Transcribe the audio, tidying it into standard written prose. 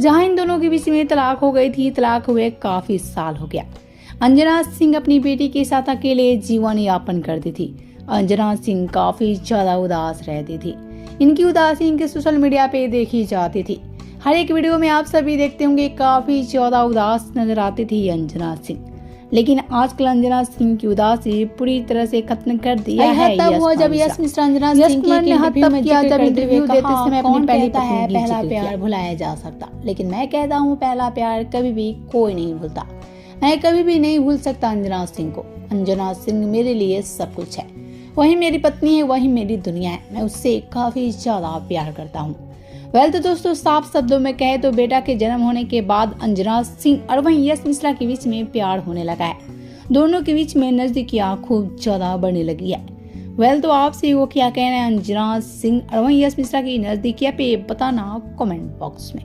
जहां इन दोनों के बीच में तलाक हो गई थी। तलाक हुए काफी साल हो गया। अंजना सिंह अपनी बेटी के साथ अकेले जीवन यापन करती थी। अंजना सिंह काफी ज्यादा उदास रहती थी। इनकी उदासी इनके सोशल मीडिया पे देखी जाती थी। हर एक वीडियो में आप सभी देखते होंगे काफी ज्यादा उदास नजर आती थी अंजना सिंह। लेकिन आजकल अंजना सिंह की उदासी पूरी तरह से खत्म कर दिया है। तब हुआ जब यश मिश्रा अंजना सिंह की इंटरव्यू में इंटरव्यू देते समय अपनी पहली पत्नी की पहला जिक्र प्यार किया। भुलाया जा सकता, लेकिन मैं कहता हूँ पहला प्यार कभी भी कोई नहीं भूलता। मैं कभी भी नहीं भूल सकता अंजना सिंह को। अंजना सिंह मेरे लिए सब कुछ है। वही मेरी पत्नी है, वही मेरी दुनिया है। मैं उससे काफी ज्यादा प्यार करता हूँ। तो दोस्तों, साफ शब्दों में कहे तो बेटा के जन्म होने के बाद अंजना सिंह और वहीं यश मिश्रा के बीच में प्यार होने लगा है। दोनों के बीच में नजदीकियां खूब ज्यादा बढ़ने लगी है। तो आपसे वो क्या कहना है अंजना सिंह और वहीं यश मिश्रा की नजदीकियां पे बताना कमेंट बॉक्स में।